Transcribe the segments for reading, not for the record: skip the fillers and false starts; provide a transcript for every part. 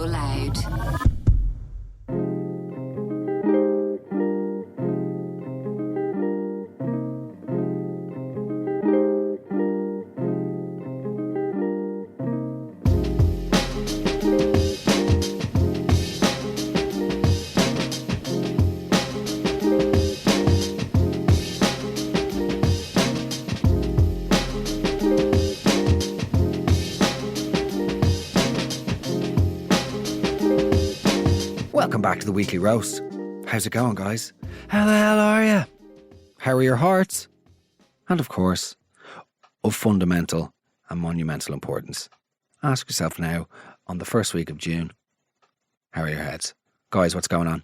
GoLoud. Welcome back to the Weekly Roast. How's it going, guys? How the hell are you? How are your hearts? And of course, of fundamental and monumental importance, ask yourself now, on the first week of June, how are your heads? Guys, what's going on?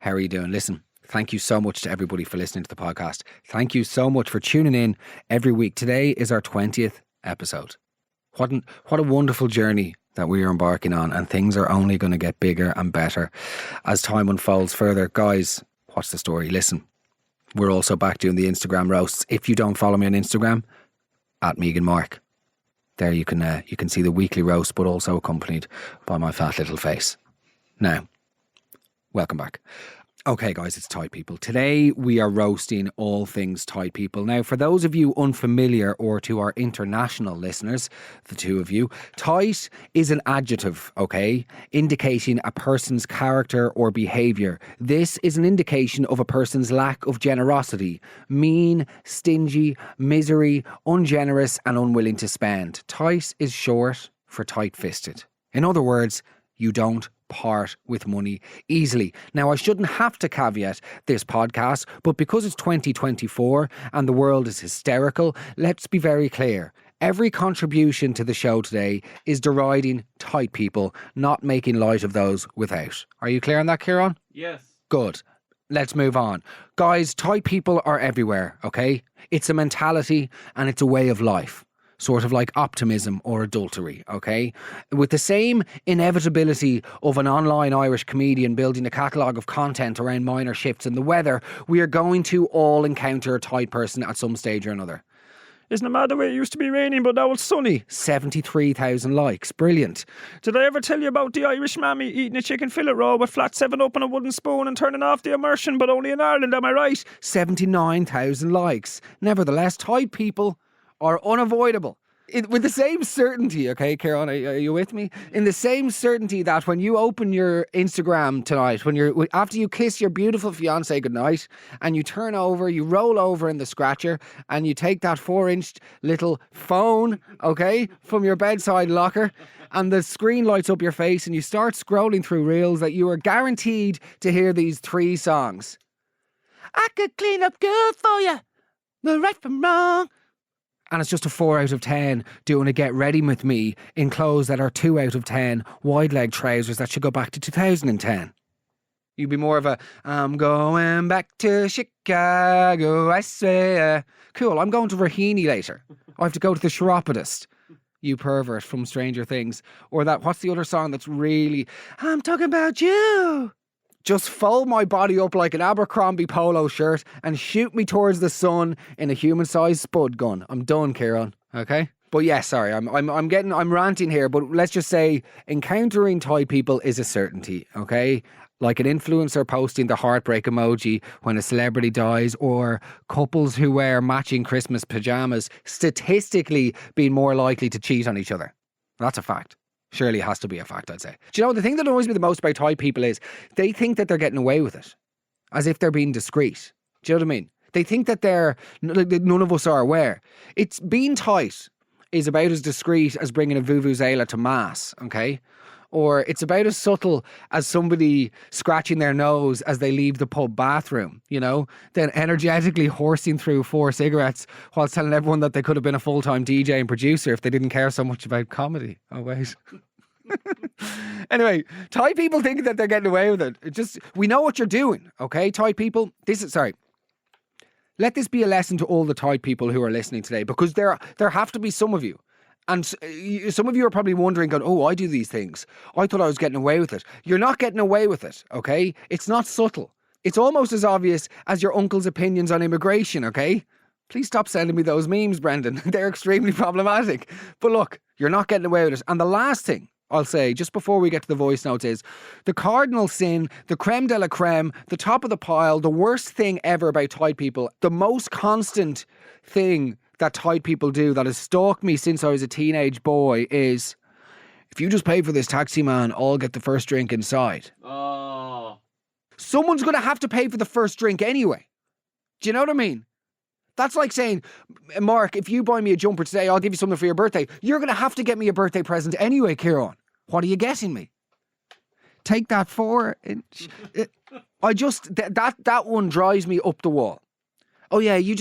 How are you doing? Listen, thank you so much to everybody for listening to the podcast. Thank you so much for tuning in every week. Today is our 20th episode. What a wonderful journey that we are embarking on, and things are only going to get bigger and better as time unfolds further. Guys, what's the story? Listen, we're also back doing the Instagram roasts. If you don't follow me on Instagram, at Mehigan Mark. There you can see the weekly roast, but also accompanied by my fat little face. Now, welcome back. Okay, guys, it's Tight People. Today, we are roasting all things Tight People. Now, for those of you unfamiliar, or to our international listeners, the two of you, tight is an adjective, okay, indicating a person's character or behaviour. This is an indication of a person's lack of generosity, mean, stingy, misery, ungenerous and unwilling to spend. Tight is short for tight-fisted. In other words, you don't part with money easily. Now, I shouldn't have to caveat this podcast, but because it's 2024 and the world is hysterical, let's be very clear. Every contribution to the show today is deriding tight people, not making light of those without. Are you clear on that, Kieran? Yes. Good. Let's move on. Guys, tight people are everywhere, okay? It's a mentality and it's a way of life. Sort of like optimism or adultery, okay? With the same inevitability of an online Irish comedian building a catalogue of content around minor shifts in the weather, we are going to all encounter a tight person at some stage or another. Isn't it mad the way it used to be raining, but now it's sunny? 73,000 likes. Brilliant. Did I ever tell you about the Irish mammy eating a chicken fillet roll with flat 7-Up and a wooden spoon and turning off the immersion, but only in Ireland, am I right? 79,000 likes. Nevertheless, tight people are unavoidable. With the same certainty, okay, Kieran, are you with me? In the same certainty that when you open your Instagram tonight, after you kiss your beautiful fiancée goodnight, and you turn over, you roll over in the scratcher, and you take that 4-inch little phone, okay, from your bedside locker, and the screen lights up your face, and you start scrolling through reels, that you are guaranteed to hear these 3 songs. I could clean up good for you, the right from wrong. And it's just a 4 out of 10 doing a get ready with me in clothes that are 2 out of 10 wide leg trousers that should go back to 2010. You'd be more of a, I'm going back to Chicago, I swear. Cool, I'm going to Raheny later. I have to go to the chiropodist. You pervert from Stranger Things. Or that, what's the other song that's really, I'm talking about you. Just fold my body up like an Abercrombie polo shirt and shoot me towards the sun in a human-sized spud gun. I'm done, Kieran. Okay? But yeah, sorry, I'm ranting here, but let's just say encountering tight people is a certainty, okay? Like an influencer posting the heartbreak emoji when a celebrity dies, or couples who wear matching Christmas pajamas statistically being more likely to cheat on each other. That's a fact. Surely it has to be a fact, I'd say. Do you know, the thing that annoys me the most about tight people is they think that they're getting away with it, as if they're being discreet. Do you know what I mean? They think that none of us are aware. It's being tight is about as discreet as bringing a vuvuzela to mass, okay? Or it's about as subtle as somebody scratching their nose as they leave the pub bathroom, you know, then energetically horsing through 4 cigarettes while telling everyone that they could have been a full-time DJ and producer if they didn't care so much about comedy. Oh, wait. Anyway, tight people think that they're getting away with it. We know what you're doing, okay, tight people? Let this be a lesson to all the tight people who are listening today, because there have to be some of you. And some of you are probably wondering, going, oh, I do these things. I thought I was getting away with it. You're not getting away with it, okay? It's not subtle. It's almost as obvious as your uncle's opinions on immigration, okay? Please stop sending me those memes, Brendan. They're extremely problematic. But look, you're not getting away with it. And the last thing I'll say, just before we get to the voice notes is, the cardinal sin, the creme de la creme, the top of the pile, the worst thing ever about tight people, the most constant thing that tight people do that has stalked me since I was a teenage boy is, if you just pay for this taxi, man, I'll get the first drink inside. Oh. Someone's going to have to pay for the first drink anyway. Do you know what I mean? That's like saying, Mark, if you buy me a jumper today, I'll give you something for your birthday. You're going to have to get me a birthday present anyway, Kieran. What are you getting me? Take that 4-inch. That one drives me up the wall. Oh yeah, you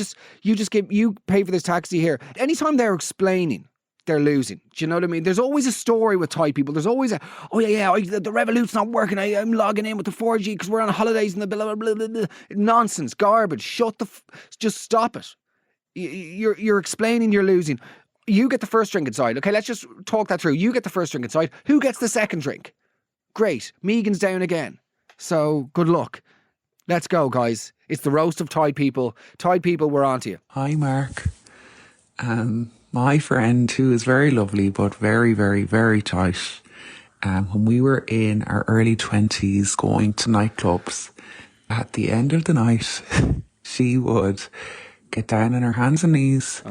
pay for this taxi here. Anytime they're explaining, they're losing. Do you know what I mean? There's always a story with Thai people. There's always the Revolut's not working. I'm logging in with the 4G because we're on holidays and the blah, blah, blah, blah. Nonsense, garbage. Just stop it. You're explaining, you're losing. You get the first drink inside. Okay, let's just talk that through. You get the first drink inside. Who gets the second drink? Great. Mehigan's down again. So good luck. Let's go, guys. It's the roast of Thai people. Thai people, we're on to you. Hi, Mark. My friend, who is very lovely but very, very, very tight, when we were in our early 20s going to nightclubs, at the end of the night, she would get down on her hands and knees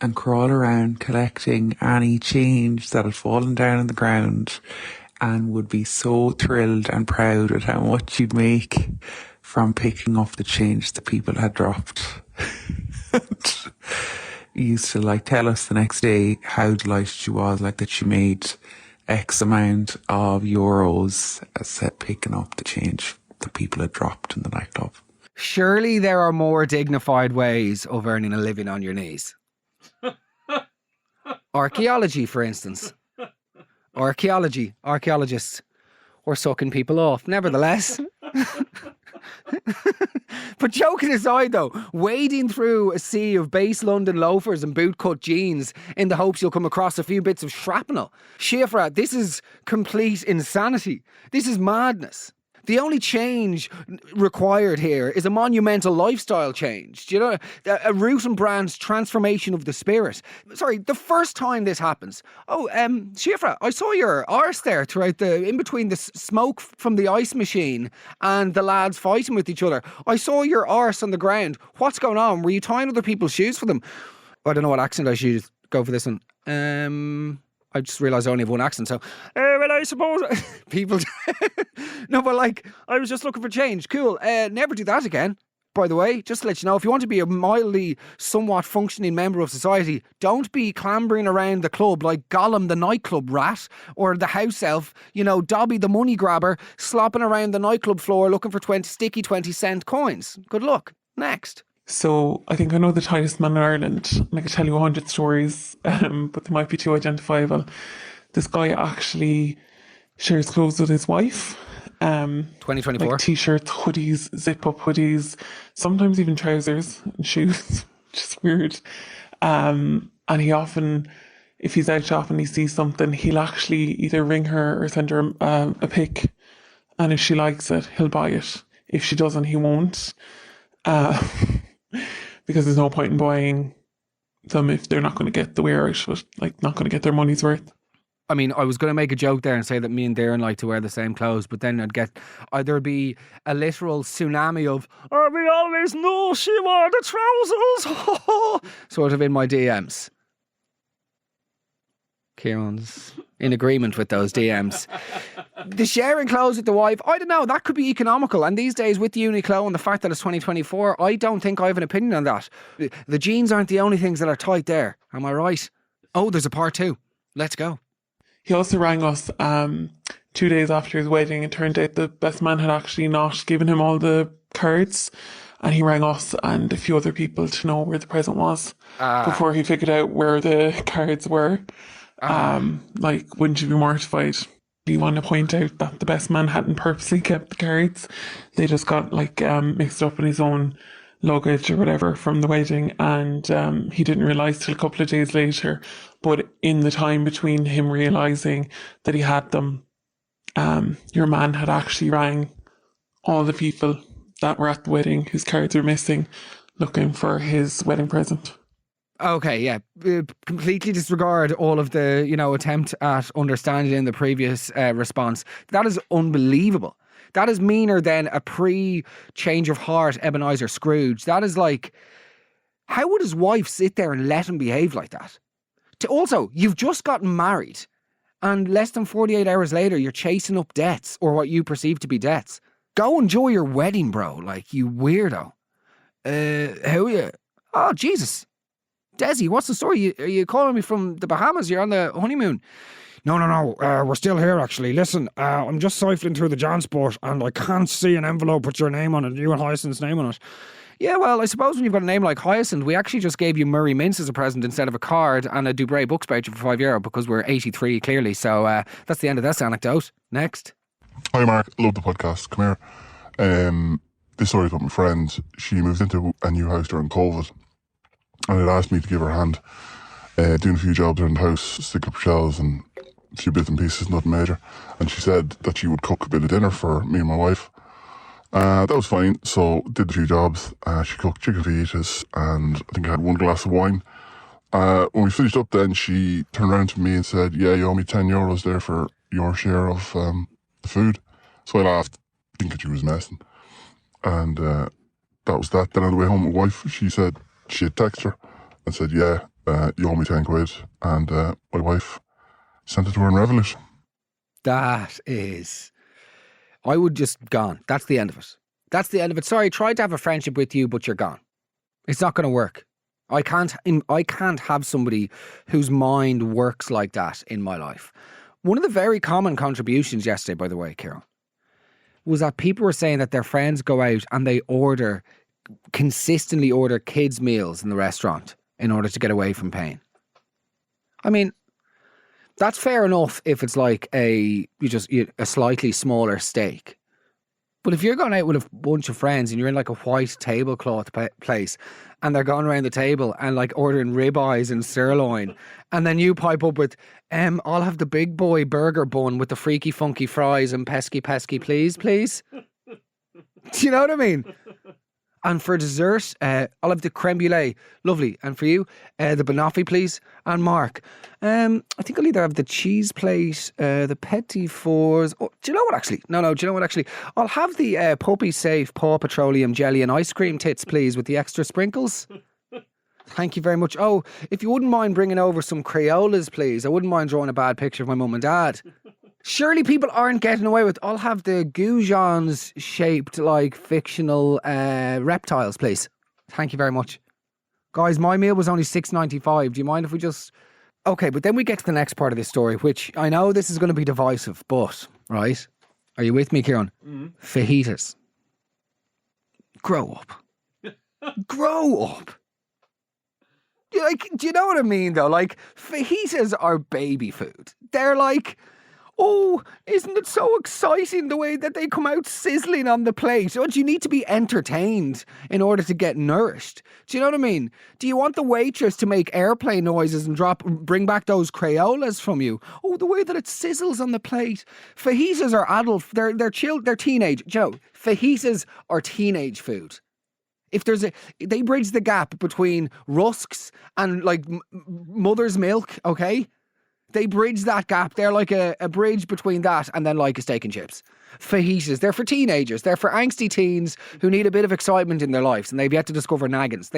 and crawl around collecting any change that had fallen down on the ground, and would be so thrilled and proud at how much she'd make from picking up the change that people had dropped. He used to tell us the next day how delighted she was, that she made X amount of euros as picking up the change that people had dropped in the nightclub. Surely there are more dignified ways of earning a living on your knees. Archaeology, for instance. Archaeologists were sucking people off. Nevertheless. But joking aside though, wading through a sea of base London loafers and bootcut jeans in the hopes you'll come across a few bits of shrapnel. Shifra, this is complete insanity. This is madness. The only change required here is a monumental lifestyle change. Do you know, a root and brand transformation of the spirit. Sorry, the first time this happens. Oh, Shifra, I saw your arse there throughout in between the smoke from the ice machine and the lads fighting with each other. I saw your arse on the ground. What's going on? Were you tying other people's shoes for them? I don't know what accent I should go for this one. I just realised I only have one accent, so... well, I suppose... people... No, but I was just looking for change. Cool. Never do that again, by the way. Just to let you know, if you want to be a mildly, somewhat functioning member of society, don't be clambering around the club like Gollum the nightclub rat, or the house elf, Dobby the money grabber, slopping around the nightclub floor looking for 20 cent coins. Good luck. Next. So I think I know the tightest man in Ireland, and I could tell you 100 stories, but they might be too identifiable. This guy actually shares clothes with his wife. 2024. T-shirts, hoodies, zip-up hoodies, sometimes even trousers and shoes, which is weird. And he often, if he's out shopping and he sees something, he'll actually either ring her or send her a pic. And if she likes it, he'll buy it. If she doesn't, he won't. Because there's no point in buying them if they're not going to get the wear out, not going to get their money's worth. I mean, I was going to make a joke there and say that me and Darren like to wear the same clothes, but then there'd be a literal tsunami of, oh, we always knew she wore the trousers, sort of in my DMs. Kieran's in agreement with those DMs. The sharing clothes with the wife, I don't know, that could be economical. And these days with Uniqlo and the fact that it's 2024, I don't think I have an opinion on that. The jeans aren't the only things that are tight there. Am I right? Oh, there's a part 2. Let's go. He also rang us 2 days after his wedding. It turned out the best man had actually not given him all the cards. And he rang us and a few other people to know where the present was before he figured out where the cards were. Wouldn't you be mortified? You want to point out that the best man hadn't purposely kept the cards. They just got mixed up in his own luggage or whatever from the wedding, and he didn't realise till a couple of days later. But in the time between him realising that he had them, your man had actually rang all the people that were at the wedding whose cards were missing, looking for his wedding present. Okay, yeah. Completely disregard all of the, attempt at understanding in the previous response. That is unbelievable. That is meaner than a pre-change of heart Ebenezer Scrooge. That is like, how would his wife sit there and let him behave like that? Also, you've just gotten married, and less than 48 hours later, you're chasing up debts, or what you perceive to be debts. Go enjoy your wedding, bro, like, you weirdo. How are you? Oh, Jesus. Desi, what's the story? Are you calling me from the Bahamas? You're on the honeymoon. No. We're still here, actually. Listen, I'm just siphoning through the Jansport, and I can't see an envelope with your name on it, you and Hyacinth's name on it. Yeah, well, I suppose when you've got a name like Hyacinth, we actually just gave you Murray Mince as a present instead of a card and a Dubray Books voucher for €5 because we're 83 clearly. So that's the end of this anecdote. Next. Hi Mark, love the podcast. Come here. This story's about my friend. She moved into a new house during COVID and had asked me to give her a hand doing a few jobs around the house, sticking up shelves and a few bits and pieces, nothing major. And she said that she would cook a bit of dinner for me and my wife. That was fine, so did a few jobs. She cooked chicken fajitas and I think I had one glass of wine. When we finished up then, she turned around to me and said, yeah, you owe me €10 there for your share of the food. So I laughed, thinking she was messing. And that was that. Then on the way home with my wife, she said she had texted her and said, yeah, you owe me 10 quid. And my wife sent it to her in Revolut. That is... I would just gone. That's the end of it. That's the end of it. Sorry, I tried to have a friendship with you, but you're gone. It's not going to work. I can't have somebody whose mind works like that in my life. One of the very common contributions yesterday, by the way, Kieran, was that people were saying that their friends go out and they consistently order kids' meals in the restaurant in order to get away from pain. I mean, that's fair enough if it's like a slightly smaller steak. But if you're going out with a bunch of friends and you're in like a white tablecloth place and they're going around the table and like ordering ribeyes and sirloin, and then you pipe up with, I'll have the big boy burger bun with the freaky funky fries and pesky please. Do you know what I mean? And for dessert, I'll have the creme brulee. Lovely. And for you, the banoffee, please. And Mark, I think I'll either have the cheese plate, the petit fours. Oh, do you know what, actually? No, do you know what, actually? I'll have the Puppy Safe Paw Petroleum jelly and ice cream tits, please, with the extra sprinkles. Thank you very much. Oh, if you wouldn't mind bringing over some Crayolas, please. I wouldn't mind drawing a bad picture of my mum and dad. Surely people aren't getting away with, I'll have the goujons shaped like fictional reptiles, please. Thank you very much. Guys, my meal was only $6.95. Do you mind if we just... Okay, but then we get to the next part of this story, which I know this is going to be divisive, but, right? Are you with me, Kieran? Fajitas. Grow up. Grow up. Like, do you know what I mean, though? Like, fajitas are baby food. They're like... Oh, isn't it so exciting the way that they come out sizzling on the plate? Oh, do you need to be entertained in order to get nourished? Do you know what I mean? Do you want the waitress to make airplane noises and bring back those Crayolas from you? Oh, the way that it sizzles on the plate. Fajitas are adult, they're teenage. Do you know, fajitas are teenage food. If they bridge the gap between rusks and like mother's milk, okay? They bridge that gap. They're like a bridge between that and then like a steak and chips. Fajitas, they're for teenagers. They're for angsty teens who need a bit of excitement in their lives and they've yet to discover naggins.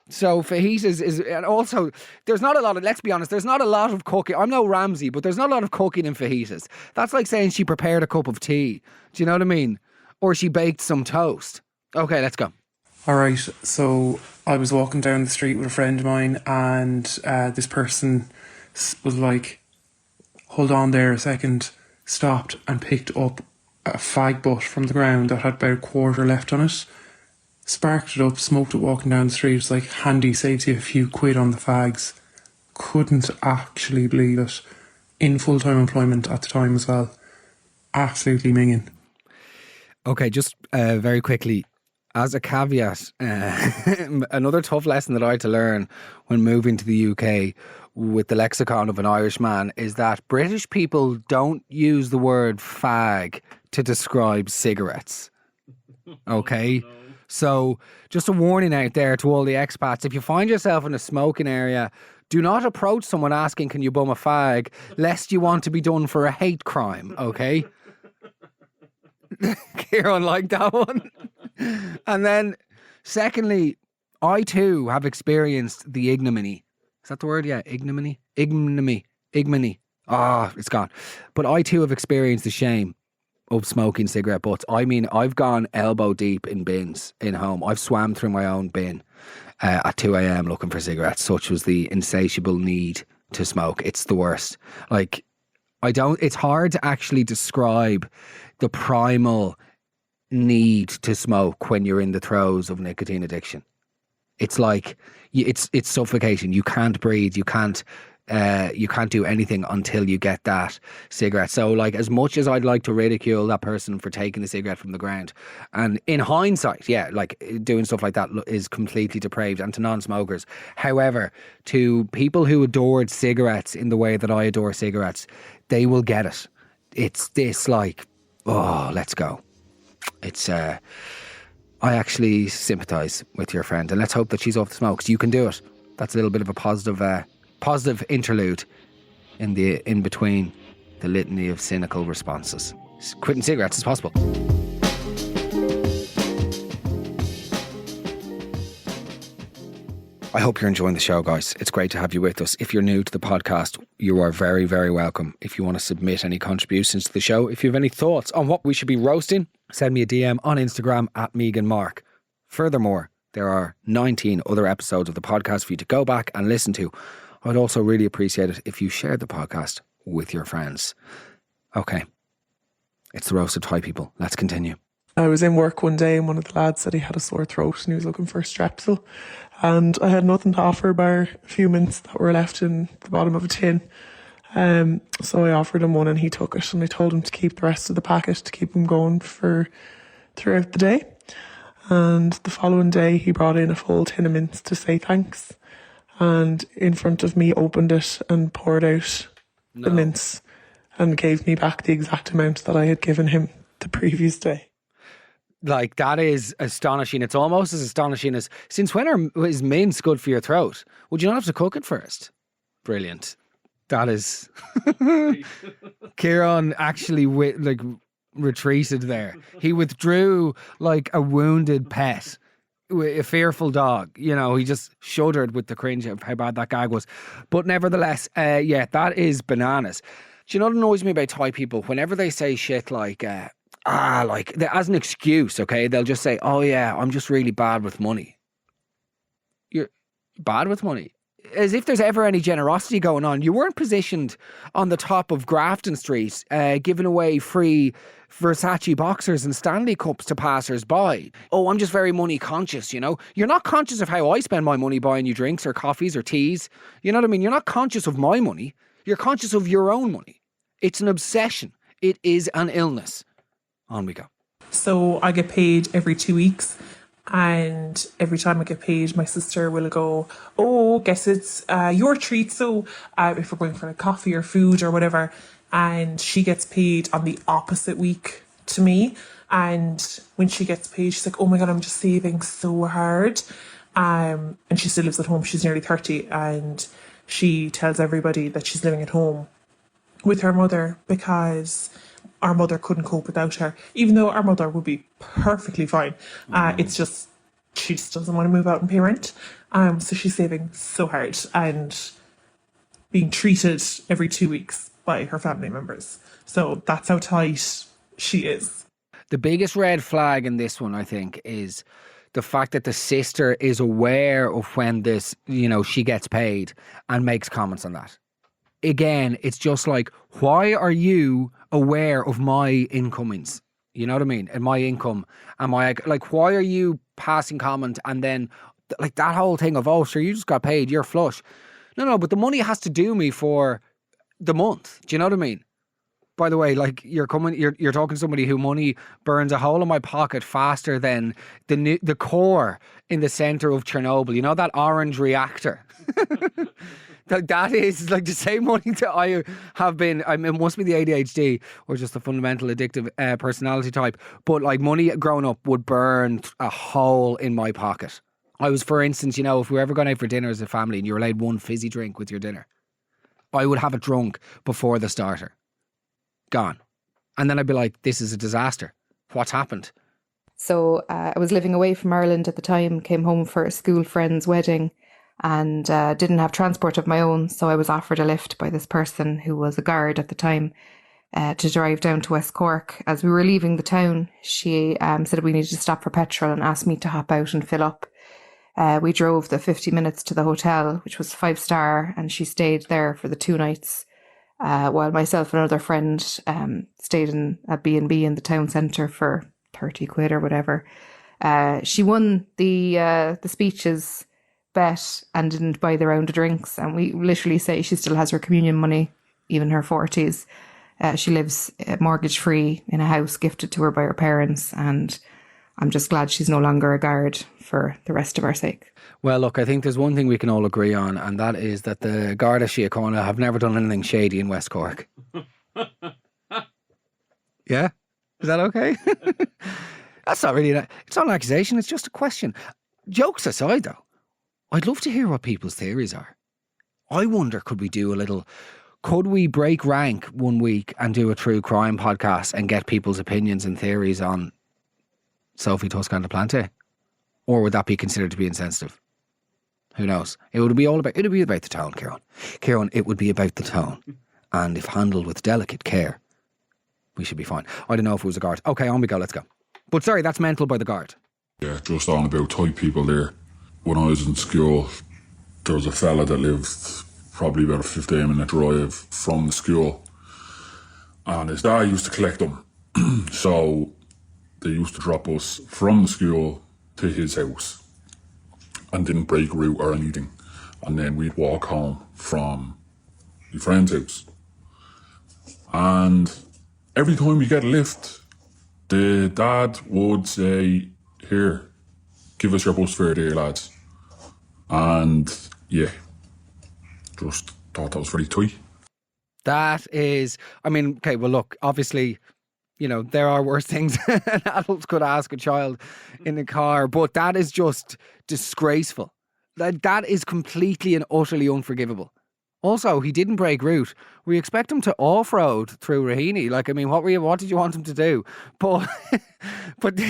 So fajitas is, and also there's not a lot of, let's be honest, there's not a lot of cooking. I'm no Ramsay, but there's not a lot of cooking in fajitas. That's like saying she prepared a cup of tea. Do you know what I mean? Or she baked some toast. Okay, let's go. All right, so I was walking down the street with a friend of mine and this person was like, hold on there a second, stopped and picked up a fag butt from the ground that had about a quarter left on it, sparked it up, smoked it walking down the street. It's like, handy, saves you a few quid on the fags. Couldn't actually believe it. In full-time employment at the time as well. Absolutely minging. Okay, just very quickly, as a caveat, another tough lesson that I had to learn when moving to the UK with the lexicon of an Irishman is that British people don't use the word fag to describe cigarettes. Okay? So just a warning out there to all the expats. If you find yourself in a smoking area, do not approach someone asking, can you bum a fag, lest you want to be done for a hate crime, okay? Kieran liked that one. And then, secondly, I too have experienced the ignominy. Is that the word? Yeah, ignominy. Ignominy. It's gone. But I too have experienced the shame of smoking cigarette butts. I mean, I've gone elbow deep in bins in home. I've swam through my own bin at 2 a.m. looking for cigarettes. Such was the insatiable need to smoke. It's the worst. Like, it's hard to actually describe the primal need to smoke when you're in the throes of nicotine addiction. It's like, it's suffocating. You can't breathe. You can't do anything until you get that cigarette. So, like, as much as I'd like to ridicule that person for taking the cigarette from the ground, and in hindsight, yeah, like, doing stuff like that is completely depraved, and to non-smokers. However, to people who adored cigarettes in the way that I adore cigarettes, they will get it. It's this, like, oh, let's go. It's I actually sympathise with your friend, and let's hope that she's off the smokes. You can do it. That's a little bit of a positive interlude in between the litany of cynical responses. Quitting cigarettes is possible. I hope you're enjoying the show, guys. It's great to have you with us. If you're new to the podcast, you are very, very welcome. If you want to submit any contributions to the show, if you have any thoughts on what we should be roasting, send me a DM on Instagram at Mehigan. Furthermore, there are 19 other episodes of the podcast for you to go back and listen to. I'd also really appreciate it if you shared the podcast with your friends. Okay, it's the roast of Thai people. Let's continue. I was in work one day and one of the lads said he had a sore throat and he was looking for a Strepsil. And I had nothing to offer bar a few mints that were left in the bottom of a tin. So I offered him one and he took it, and I told him to keep the rest of the packet to keep him going for throughout the day. And the following day he brought in a full tin of mints to say thanks. And in front of me opened it and poured out the mints and gave me back the exact amount that I had given him the previous day. Like, that is astonishing. It's almost as astonishing as, since when is mince good for your throat? Would you not have to cook it first? Brilliant. That is... Kieran actually retreated there. He withdrew like a wounded pet, a fearful dog. You know, he just shuddered with the cringe of how bad that gag was. But nevertheless, yeah, that is bananas. Do you know what annoys me about Thai people? Whenever they say shit like... as an excuse, okay, they'll just say, oh yeah, I'm just really bad with money. You're bad with money? As if there's ever any generosity going on. You weren't positioned on the top of Grafton Street, giving away free Versace boxers and Stanley Cups to passers-by. Oh, I'm just very money conscious, you know? You're not conscious of how I spend my money buying you drinks or coffees or teas. You know what I mean? You're not conscious of my money. You're conscious of your own money. It's an obsession. It is an illness. On we go. So I get paid every 2 weeks, and every time I get paid, my sister will go, oh, guess it's your treat. So if we're going for a coffee or food or whatever, and she gets paid on the opposite week to me. And when she gets paid, she's like, oh my God, I'm just saving so hard. And she still lives at home. She's nearly 30, and she tells everybody that she's living at home with her mother because our mother couldn't cope without her, even though our mother would be perfectly fine. It's just, she just doesn't want to move out and pay rent. So she's saving so hard and being treated every 2 weeks by her family members. So that's how tight she is. The biggest red flag in this one, I think, is the fact that the sister is aware of when this, you know, she gets paid and makes comments on that. Again, it's just like, why are you aware of my incomings? You know what I mean? And my income. Am I like, why are you passing comment and then like that whole thing of, oh, sure, you just got paid, you're flush. No, but the money has to do me for the month. Do you know what I mean? By the way, like you're talking to somebody who money burns a hole in my pocket faster than the core in the center of Chernobyl. You know that orange reactor. That is like the same money that I have been. I mean, it must be the ADHD or just the fundamental addictive personality type. But like money growing up would burn a hole in my pocket. I was, for instance, you know, if we were ever going out for dinner as a family and you were allowed one fizzy drink with your dinner, I would have it drunk before the starter. Gone. And then I'd be like, this is a disaster. What's happened? So I was living away from Ireland at the time, came home for a school friend's wedding and didn't have transport of my own. So I was offered a lift by this person who was a guard at the time to drive down to West Cork. As we were leaving the town, she said we needed to stop for petrol and asked me to hop out and fill up. We drove the 50 minutes to the hotel, which was 5-star, and she stayed there for the 2 nights. While myself and another friend stayed in a B&B in the town centre for 30 quid or whatever. She won the speeches bet and didn't buy the round of drinks. And we literally say she still has her communion money, even her 40s. She lives mortgage free in a house gifted to her by her parents. And I'm just glad she's no longer a guard for the rest of our sake. Well, look, I think there's one thing we can all agree on, and that is that the Garda Síochána have never done anything shady in West Cork. Yeah? Is that okay? That's not really, it's not an accusation, it's just a question. Jokes aside, though, I'd love to hear what people's theories are. I wonder, could we break rank one week and do a true crime podcast and get people's opinions and theories on Sophie Toscan de Plante? Or would that be considered to be insensitive? Who knows? It would be about the tone, Kieran. Kieran, it would be about the tone. And if handled with delicate care, we should be fine. I don't know if it was a guard. Okay, on we go, let's go. But sorry, that's mental by the guard. Yeah, just on about tight people there. When I was in school, there was a fella that lived probably about a 15-minute drive from the school. And his dad used to collect them. So they used to drop us from the school to his house and didn't break route or anything. And then we'd walk home from my friend's house. And every time we get a lift, the dad would say, here, give us your bus fare there, lads. And yeah, just thought that was very tight. That is, I mean, okay, well look, obviously, you know, there are worse things an adult could ask a child in a car, but that is just disgraceful. That is completely and utterly unforgivable. Also, he didn't break route. We expect him to off-road through Raheny. Like, I mean, what did you want him to do? But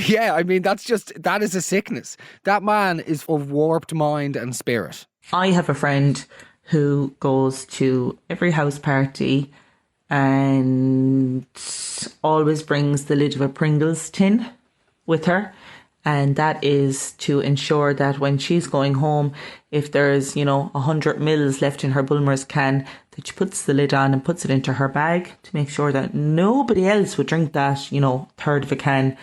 yeah, I mean, that is a sickness. That man is of warped mind and spirit. I have a friend who goes to every house party and always brings the lid of a Pringles tin with her. And that is to ensure that when she's going home, if there's, 100 mils left in her Bulmers can, that she puts the lid on and puts it into her bag to make sure that nobody else would drink that, third of a can.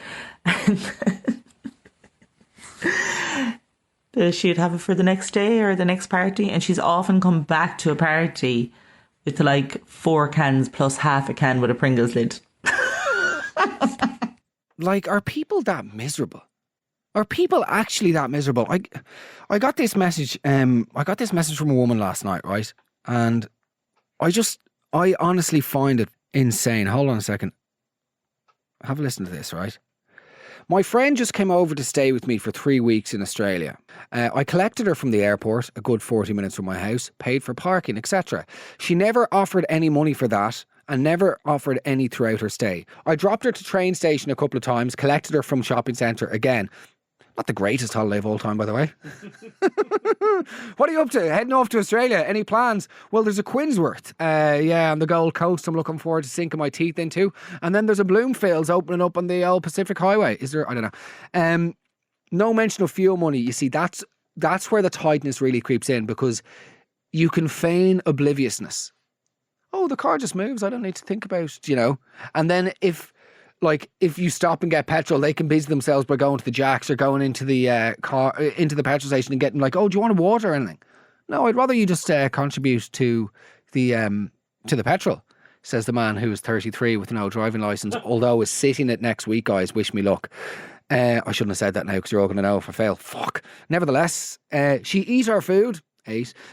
She'd have it for the next day or the next party. And she's often come back to a party with like 4 cans plus half a can with a Pringles lid. Like, are people that miserable? Are people actually that miserable? I got this message. I got this message from a woman last night, right? And I honestly find it insane. Hold on a second. Have a listen to this, right? My friend just came over to stay with me for 3 weeks in Australia. I collected her from the airport, a good 40 minutes from my house, paid for parking, etc. She never offered any money for that and never offered any throughout her stay. I dropped her to train station a couple of times, collected her from shopping centre again. Not the greatest holiday of all time, by the way. What are you up to? Heading off to Australia? Any plans? Well, there's a Quinsworth, on the Gold Coast I'm looking forward to sinking my teeth into. And then there's a Bloomfields opening up on the old Pacific Highway. Is there? I don't know. No mention of fuel money. You see, that's where the tightness really creeps in, because you can feign obliviousnness. Oh, the car just moves. I don't need to think about, And then if you stop and get petrol, they can busy themselves by going to the jacks or going into the into the petrol station and getting like, oh, do you want a water or anything? No, I'd rather you just contribute to the petrol. says the man who is 33 with no driving licence, although is sitting it next week, guys. Wish me luck. I shouldn't have said that now because you're all going to know if I fail. Fuck. Nevertheless, she eat our food.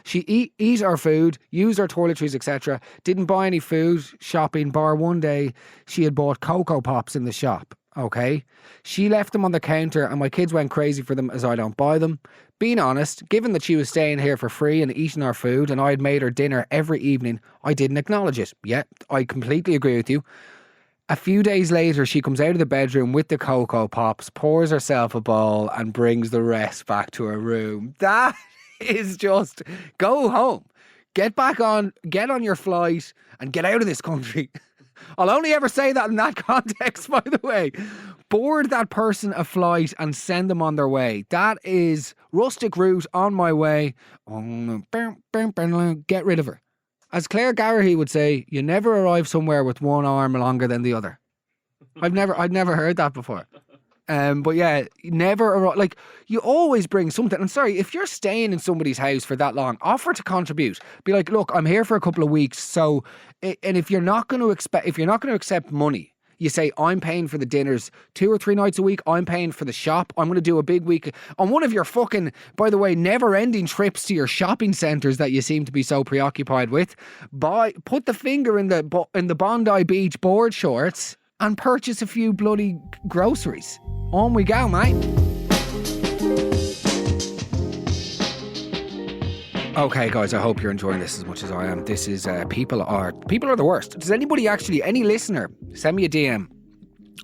She eat our food, used our toiletries, etc. Didn't buy any food shopping, bar one day she had bought Cocoa Pops in the shop. Okay. She left them on the counter and my kids went crazy for them as I don't buy them. Being honest, given that she was staying here for free and eating our food and I had made her dinner every evening, I didn't acknowledge it. Yeah, I completely agree with you. A few days later, she comes out of the bedroom with the Cocoa Pops, pours herself a bowl and brings the rest back to her room. That is just, go home. Get back on, get on your flight and get out of this country. I'll only ever say that in that context, by the way. Board that person a flight and send them on their way. That is rustic route on my way. Get rid of her. As Claire Garrahy would say, you never arrive somewhere with one arm longer than the other. I'd never heard that before. But yeah, never arrive. Like, you always bring something. I'm sorry, if you're staying in somebody's house for that long, offer to contribute. Be like, look, I'm here for a couple of weeks. So, and if you're not going to accept money, you say, I'm paying for the dinners 2 or 3 nights a week. I'm paying for the shop. I'm going to do a big week on one of your fucking, by the way, never-ending trips to your shopping centres that you seem to be so preoccupied with. Put the finger in the Bondi Beach board shorts and purchase a few bloody groceries. On we go, mate. Okay, guys, I hope you're enjoying this as much as I am. This is people are the worst. Does anybody actually, any listener, send me a DM.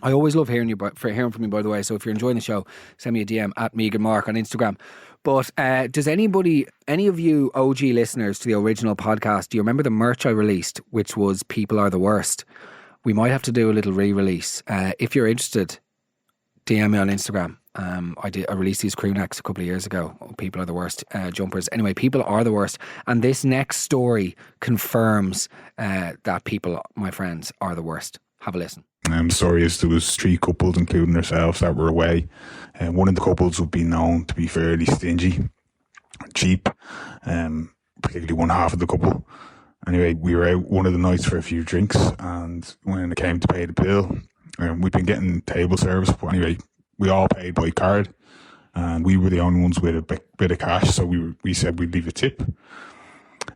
I always love hearing from you, by the way. So if you're enjoying the show, send me a DM at Mehigan Mark on Instagram. But does any of you OG listeners to the original podcast, do you remember the merch I released, which was People Are the Worst? We might have to do a little re-release. If you're interested, DM me on Instagram. I released these crew necks a couple of years ago. People Are the Worst jumpers. Anyway, People Are the Worst. And this next story confirms that people, my friends, are the worst. Have a listen. The story is there was 3 couples, including ourselves, that were away. One of the couples would be known to be fairly stingy, cheap, particularly one half of the couple. Anyway, we were out one of the nights for a few drinks, and when it came to pay the bill, we've been getting table service, but anyway, we all paid by card, and we were the only ones with a bit of cash, so we said we'd leave a tip.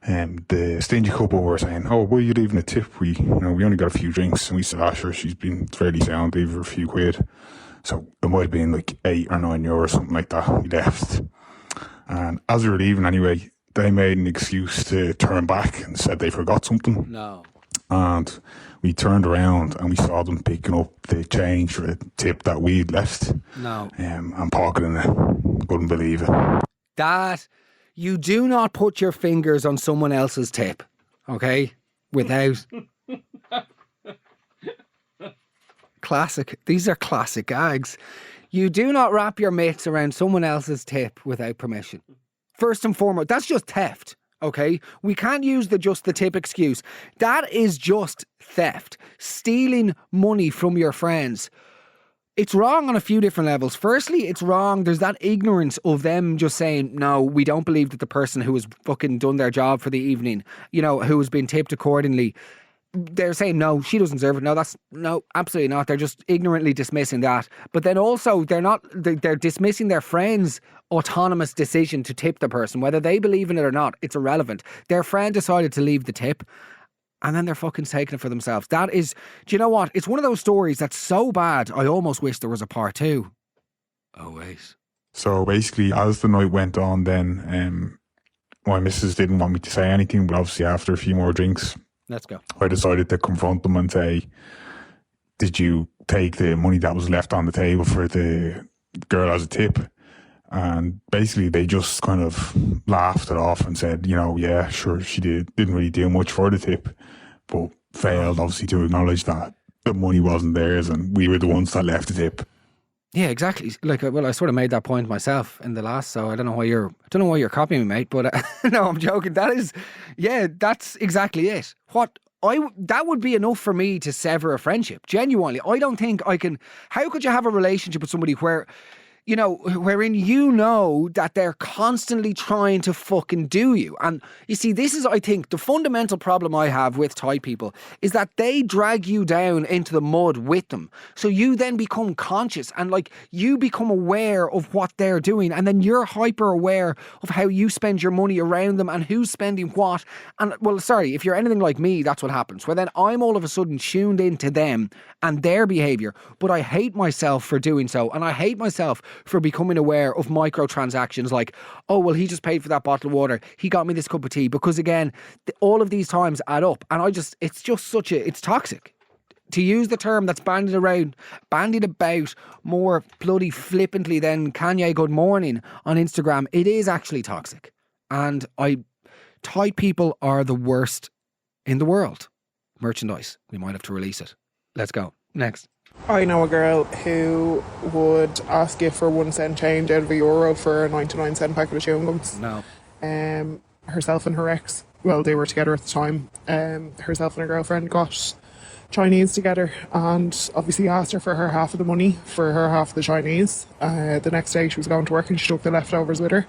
The stingy couple were saying, "Oh, why are you leaving a tip? We only got a few drinks." And we said, "Sure, she's been fairly sound, leave her a few quid." So it might have been like €8 or €9 or something like that. We left, and as we were leaving, anyway, they made an excuse to turn back and said they forgot something. No. And we turned around and we saw them picking up the change for the tip that we'd left. No. And pocketing it. Couldn't believe it. That, you do not put your fingers on someone else's tip, okay? Without... Classic. These are classic gags. You do not wrap your mitts around someone else's tip without permission. First and foremost, that's just theft. Okay, we can't use the tip excuse. That is just theft. Stealing money from your friends. It's wrong on a few different levels. Firstly, it's wrong. There's that ignorance of them just saying, no, we don't believe that the person who has fucking done their job for the evening, who has been tipped accordingly, they're saying, no, she doesn't deserve it. No, absolutely not. They're just ignorantly dismissing that. But then also they're dismissing their friend's autonomous decision to tip the person. Whether they believe in it or not, it's irrelevant. Their friend decided to leave the tip and then they're fucking taking it for themselves. That is, do you know what? It's one of those stories that's so bad, I almost wish there was a part 2. Oh, wait. So basically, as the night went on then, my missus didn't want me to say anything, but obviously after a few more drinks, let's go. I decided to confront them and say, did you take the money that was left on the table for the girl as a tip? And basically they just kind of laughed it off and said, yeah, sure, she did. Didn't really do much for the tip, but failed obviously to acknowledge that the money wasn't theirs and we were the ones that left the tip. Yeah, exactly. I sort of made that point myself in the last, so I don't know why you're copying me, mate, but no, I'm joking. That's exactly it. That would be enough for me to sever a friendship. Genuinely, I don't think I can. How could you have a relationship with somebody where you know, wherein you know that they're constantly trying to fucking do you. And you see, this is, I think, the fundamental problem I have with Thai people is that they drag you down into the mud with them. So you then become conscious and like you become aware of what they're doing, and then you're hyper aware of how you spend your money around them and who's spending what. And well, sorry, if you're anything like me, that's what happens. Where then I'm all of a sudden tuned into them and their behaviour, but I hate myself for doing so, and I hate myself for becoming aware of microtransactions like, oh, well, he just paid for that bottle of water, he got me this cup of tea, because again, all of these times add up, and it's just it's toxic. To use the term that's bandied about more bloody flippantly than Kanye Good Morning on Instagram, it is actually toxic. And Thai people are the worst in the world. Merchandise. We might have to release it. Let's go. Next. I know a girl who would ask you for 1 cent change out of €1 for a 99-cent packet of chewing gums. No. Herself and her ex, well, they were together at the time. Herself and her girlfriend got Chinese together and obviously asked her for her half of the money for her half of the Chinese. The next day she was going to work and she took the leftovers with her.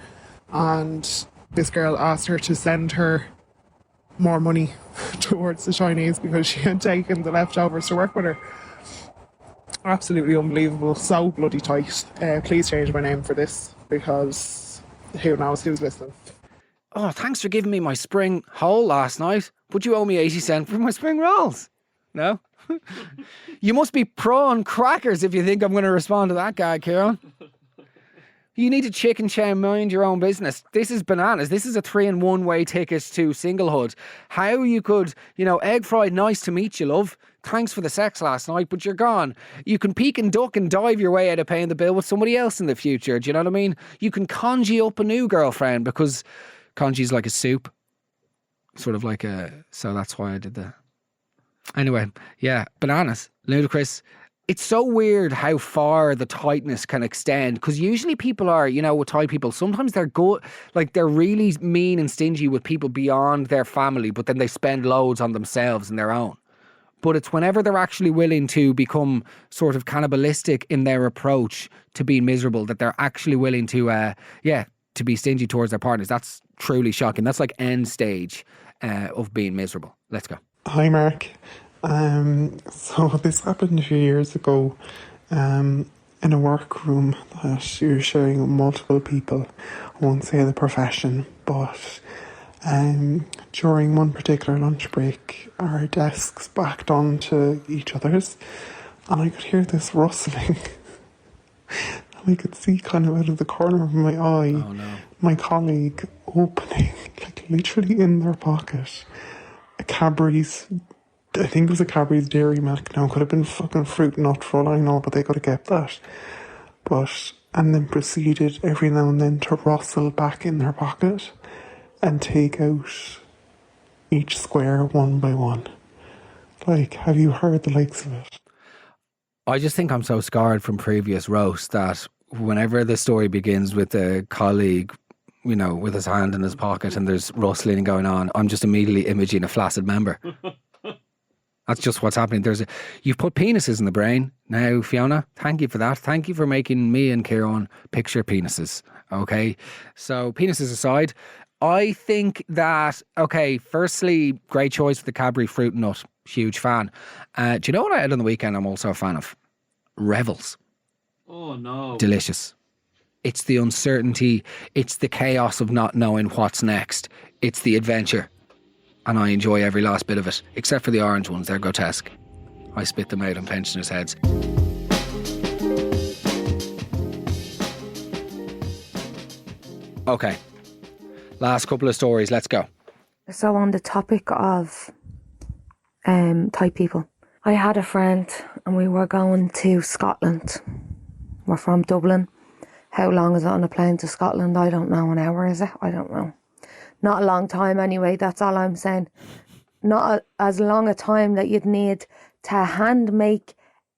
And this girl asked her to send her more money towards the Chinese because she had taken the leftovers to work with her. Absolutely unbelievable. So bloody tight. Please change my name for this because who knows who's listening. Oh, thanks for giving me my spring hole last night, but you owe me 80 cents for my spring rolls. No? You must be prawn crackers if you think I'm going to respond to that guy, Kieran. You need to chicken chow, mind your own business. This is bananas. This is a 3-in-1 way ticket to singlehood. How you could, egg fried, nice to meet you, love. Thanks for the sex last night, but you're gone. You can peek and duck and dive your way out of paying the bill with somebody else in the future. Do you know what I mean? You can conjure up a new girlfriend because congee's like a soup. Sort of like so that's why I did that. Anyway, yeah, bananas. Ludicrous. It's so weird how far the tightness can extend, because usually people are, with Thai people, sometimes they're good, like they're really mean and stingy with people beyond their family, but then they spend loads on themselves and their own. But it's whenever they're actually willing to become sort of cannibalistic in their approach to being miserable that they're actually willing to, to be stingy towards their partners. That's truly shocking. That's like end stage of being miserable. Let's go. Hi, Mark. So this happened a few years ago in a workroom that you're sharing with multiple people. I won't say the profession, but during one particular lunch break, our desks backed onto each other's, and I could hear this rustling. And I could see kind of out of the corner of my eye, my colleague opening, like literally in their pocket, a Cadbury's, I think it was a Cadbury's Dairy Milk. Now, it could have been fucking fruit nut for all I know, but they could have kept that. And then proceeded every now and then to rustle back in their pocket and take out each square one by one. Like, have you heard the likes of it? I just think I'm so scarred from previous roasts that whenever the story begins with a colleague, with his hand in his pocket and there's rustling going on, I'm just immediately imaging a flaccid member. That's just what's happening. You've put penises in the brain now, Fiona. Thank you for that. Thank you for making me and Kieran picture penises. Okay, so penises aside, I think that, firstly, great choice for the Cadbury fruit nut. Huge fan. Do you know what I had on the weekend I'm also a fan of? Revels. Oh, no. Delicious. It's the uncertainty. It's the chaos of not knowing what's next. It's the adventure. And I enjoy every last bit of it, except for the orange ones. They're grotesque. I spit them out on pensioners' heads. Okay. Last couple of stories. Let's go. So on the topic of Thai people, I had a friend and we were going to Scotland. We're from Dublin. How long is it on a plane to Scotland? I don't know. An hour, is it? I don't know. Not a long time anyway, that's all I'm saying. Not as long a time that you'd need to hand make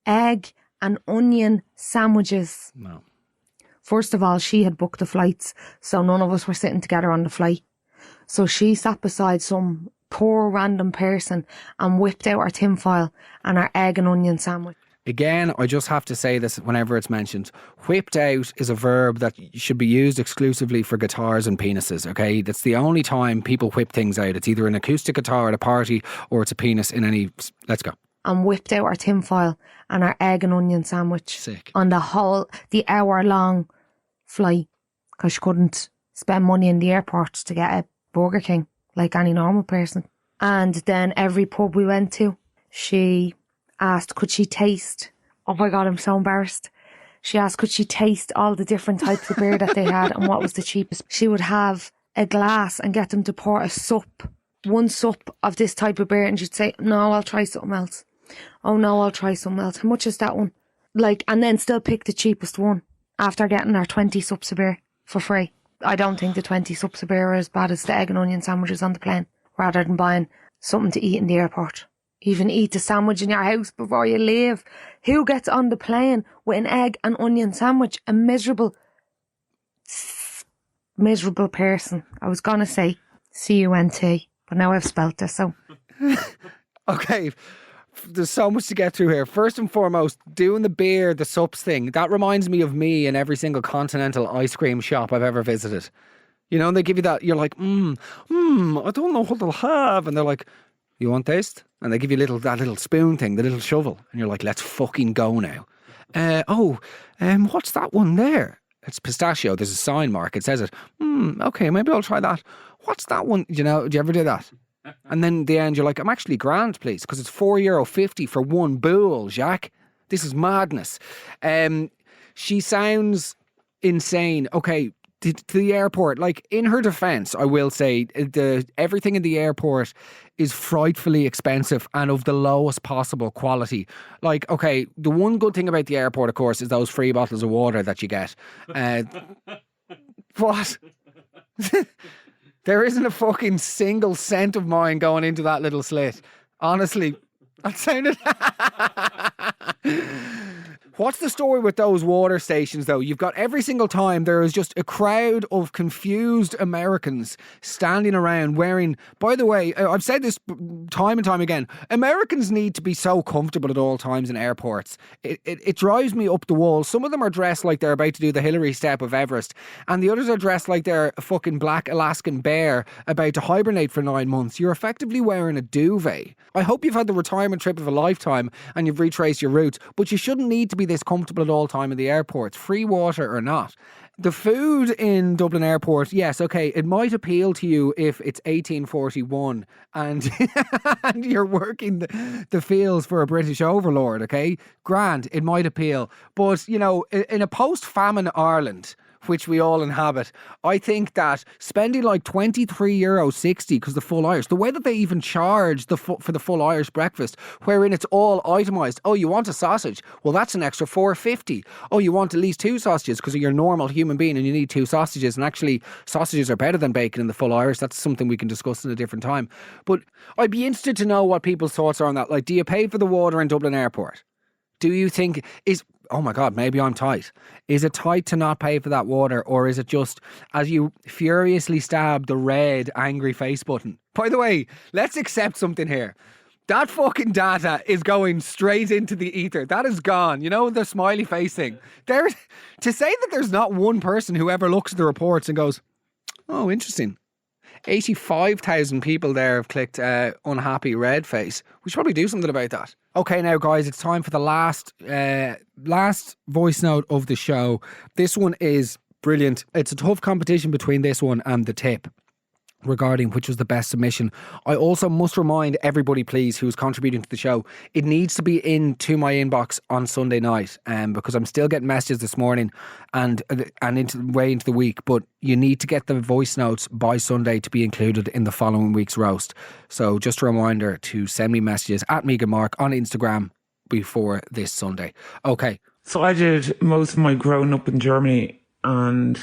egg and onion sandwiches. No. First of all, she had booked the flights, so none of us were sitting together on the flight. So she sat beside some poor random person and whipped out our tinfoil and our egg and onion sandwich. Again, I just have to say this whenever it's mentioned. Whipped out is a verb that should be used exclusively for guitars and penises, okay? That's the only time people whip things out. It's either an acoustic guitar at a party or it's a penis in any... Let's go. And whipped out our tinfoil and our egg and onion sandwich. Sick. On the hour-long flight, because she couldn't spend money in the airport to get a Burger King like any normal person. And then every pub we went to, she asked, could she taste? Oh my God, I'm so embarrassed. She asked, could she taste all the different types of beer that they had and what was the cheapest? She would have a glass and get them to pour one sup of this type of beer, and she'd say, no, I'll try something else. Oh no, I'll try something else. How much is that one? Like, and then still pick the cheapest one after getting our 20 sups of beer for free. I don't think the 20 sups of beer are as bad as the egg and onion sandwiches on the plane, rather than buying something to eat in the airport. Even eat the sandwich in your house before you leave. Who gets on the plane with an egg and onion sandwich? A miserable person. I was going to say C-U-N-T, but now I've spelt it, so. Okay, there's so much to get through here. First and foremost, doing the beer, the sups thing, that reminds me of me in every single continental ice cream shop I've ever visited. You know, and they give you that, you're like, I don't know what they'll have. And they're like, you want taste? And they give you that little spoon thing, the little shovel. And you're like, let's fucking go now. What's that one there? It's pistachio. There's a sign mark. It says it. Okay, maybe I'll try that. What's that one? Do you ever do that? And then in the end, you're like, I'm actually grand, please, because it's €4.50 for one bowl, Jacques. This is madness. She sounds insane. Okay, to the airport, like, in her defence, I will say everything in the airport is frightfully expensive and of the lowest possible quality. Like, okay, the one good thing about the airport, of course, is those free bottles of water that you get. What? There isn't a fucking single cent of mine going into that little slit. Honestly, that sounded... What's the story with those water stations, though? You've got every single time there is just a crowd of confused Americans standing around wearing... By the way, I've said this time and time again. Americans need to be so comfortable at all times in airports. It drives me up the wall. Some of them are dressed like they're about to do the Hillary step of Everest, and the others are dressed like they're a fucking black Alaskan bear about to hibernate for 9 months. You're effectively wearing a duvet. I hope you've had the retirement trip of a lifetime and you've retraced your roots, but you shouldn't need to be this comfortable at all time in the airports, free water or not. The food in Dublin Airport, yes, okay, it might appeal to you if it's 1841 and, and you're working the fields for a British overlord, okay? Grand, it might appeal. But, you know, in a post-famine Ireland, which we all inhabit, I think that spending like €23.60 because the full Irish, the way that they even charge for the full Irish breakfast, wherein it's all itemised. Oh, you want a sausage? Well, that's an extra €4.50. Oh, you want at least 2 sausages because you're a normal human being and you need 2 sausages. And actually, sausages are better than bacon in the full Irish. That's something we can discuss in a different time. But I'd be interested to know what people's thoughts are on that. Like, do you pay for the water in Dublin Airport? Do you think oh my God, maybe I'm tight. Is it tight to not pay for that water, or is it just as you furiously stab the red angry face button? By the way, let's accept something here. That fucking data is going straight into the ether. That is gone. You know, the smiley face thing. To say that there's not one person who ever looks at the reports and goes, oh, interesting. 85,000 people there have clicked unhappy red face. We should probably do something about that. Okay, now guys, it's time for the last voice note of the show. This one is brilliant. It's a tough competition between this one and the tip regarding which was the best submission. I also must remind everybody, please, who's contributing to the show, it needs to be into my inbox on Sunday night, because I'm still getting messages this morning and way into the week, but you need to get the voice notes by Sunday to be included in the following week's roast. So just a reminder to send me messages at Mehigan Mark on Instagram before this Sunday. Okay. So I did most of my growing up in Germany, and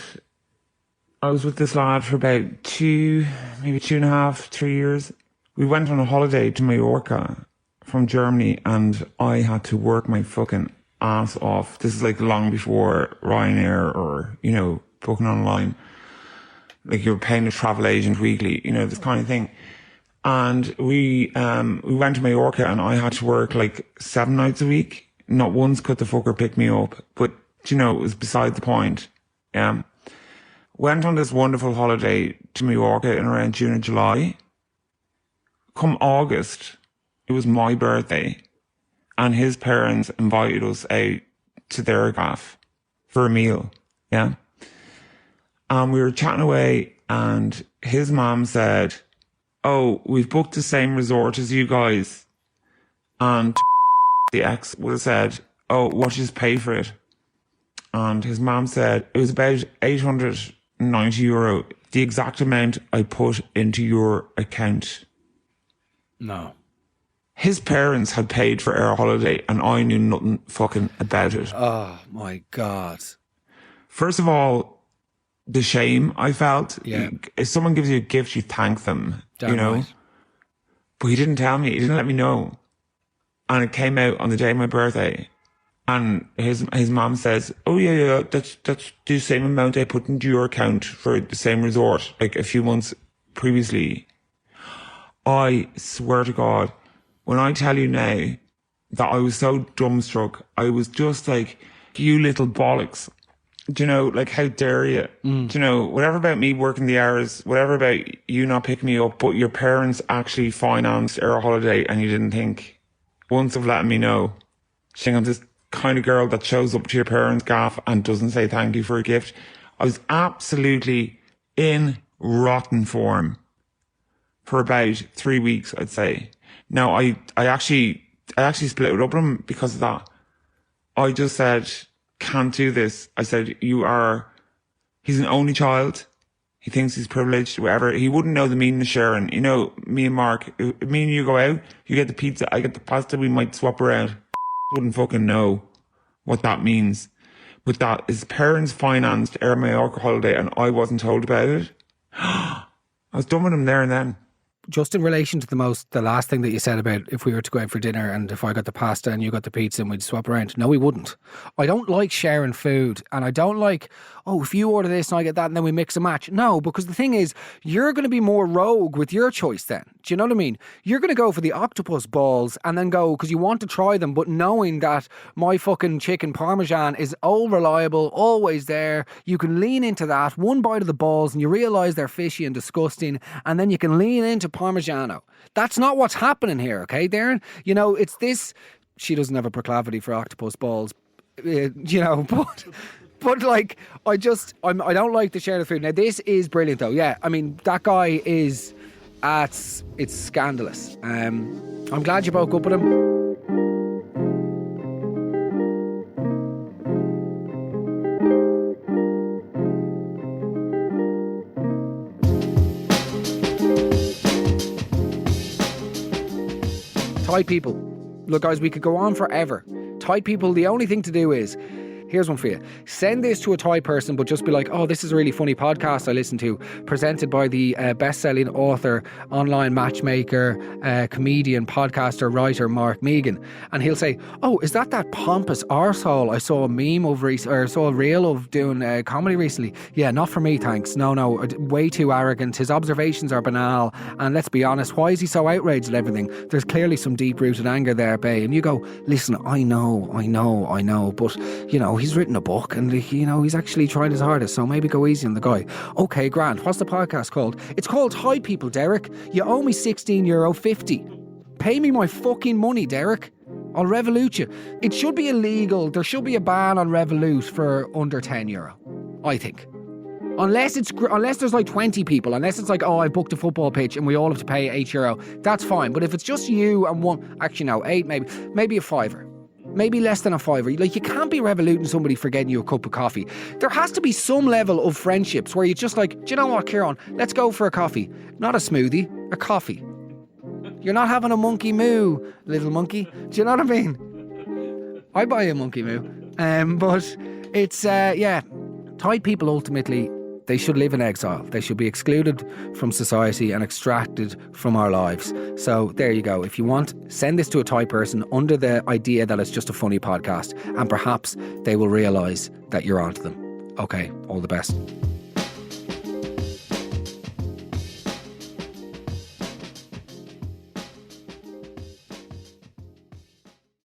I was with this lad for about maybe 2.5, 3 years. We went on a holiday to Mallorca from Germany, and I had to work my fucking ass off. This is like long before Ryanair or, you know, booking online. Like you're paying a travel agent weekly, you know, this kind of thing. And we went to Mallorca, and I had to work like 7 nights a week. Not once could the fucker pick me up. But, you know, it was beside the point. Went on this wonderful holiday to Mallorca in around June and July. Come August, it was my birthday, and his parents invited us out to their gaff for a meal. Yeah. And we were chatting away, and his mom said, "Oh, we've booked the same resort as you guys." And the ex would have said, "Oh, what did you pay for it?" And his mom said, "It was about €890, the exact amount I put into your account." No. His parents had paid for our holiday, and I knew nothing fucking about it. Oh, my God. First of all, the shame I felt. Yeah. If someone gives you a gift, you thank them, Damn you know. right. But he didn't tell me. He didn't let me know. And it came out on the day of my birthday. And his mom says, "Oh, yeah, that's the same amount I put into your account for the same resort, like a few months previously." I swear to God, when I tell you now that I was so dumbstruck, I was just like, "You little bollocks." Do you know, like, how dare you? Do you know, whatever about me working the hours, whatever about you not picking me up, but your parents actually financed our holiday and you didn't think once of letting me know. Saying I'm this kind of girl that shows up to your parents' gaff and doesn't say thank you for a gift. I was absolutely in rotten form for about 3 weeks, I'd say. Now, I actually split it up with him because of that. I just said, "Can't do this." I said, he's an only child. He thinks he's privileged, whatever. He wouldn't know the meaning of sharing. You know, me and Mark, if me and you go out, you get the pizza, I get the pasta, we might swap around. Wouldn't fucking know what that means. But that his parents financed our Mallorca holiday and I wasn't told about it. I was done with him there and then. Just in relation to the last thing that you said about if we were to go out for dinner and if I got the pasta and you got the pizza and we'd swap around. No, we wouldn't. I don't like sharing food, and I don't like, oh, if you order this and I get that and then we mix and match. No, because the thing is, you're going to be more rogue with your choice then. Do you know what I mean? You're going to go for the octopus balls and then go, because you want to try them, but knowing that my fucking chicken parmesan is all reliable, always there. You can lean into that, one bite of the balls and you realise they're fishy and disgusting, and then you can lean into Parmigiano. That's not what's happening here, okay, Darren? You know, it's this. She doesn't have a proclivity for octopus balls, you know, but like, I don't like to share the food. Now, this is brilliant, though. Yeah, I mean, that guy is, it's scandalous. I'm glad you broke up with him. Thai people. Look, guys, we could go on forever. Thai people, the only thing to do is, here's one for you. Send this to a Thai person, but just be like, "Oh, this is a really funny podcast I listened to, presented by the best-selling author, online matchmaker, comedian, podcaster, writer, Mark Mehigan." And he'll say, "Oh, is that pompous arsehole I saw a meme of or saw a reel of doing comedy recently? Yeah, not for me, thanks. No, way too arrogant. His observations are banal. And let's be honest, why is he so outraged at everything? There's clearly some deep-rooted anger there, babe." And you go, "Listen, I know, but, you know, he's written a book and, you know, he's actually tried his hardest, so maybe go easy on the guy." Okay, Grant, what's the podcast called? It's called Thai People, Derek. You owe me €16.50. Pay me my fucking money, Derek. I'll Revolut you. It should be illegal. There should be a ban on Revolut for under €10, I think. Unless there's like 20 people, unless it's like, oh, I booked a football pitch and we all have to pay €8, that's fine. But if it's just you and one, actually no, 8 maybe a fiver. Maybe less than a fiver. Like, you can't be revoluting somebody for getting you a cup of coffee. There has to be some level of friendships where you're just like, "Do you know what, Kieran? Let's go for a coffee." Not a smoothie, a coffee. You're not having a monkey moo, little monkey. Do you know what I mean? I buy a monkey moo. But it's, Thai people ultimately, they should live in exile. They should be excluded from society and extracted from our lives. So there you go. If you want, send this to a Thai person under the idea that it's just a funny podcast, and perhaps they will realise that you're onto them. Okay, all the best.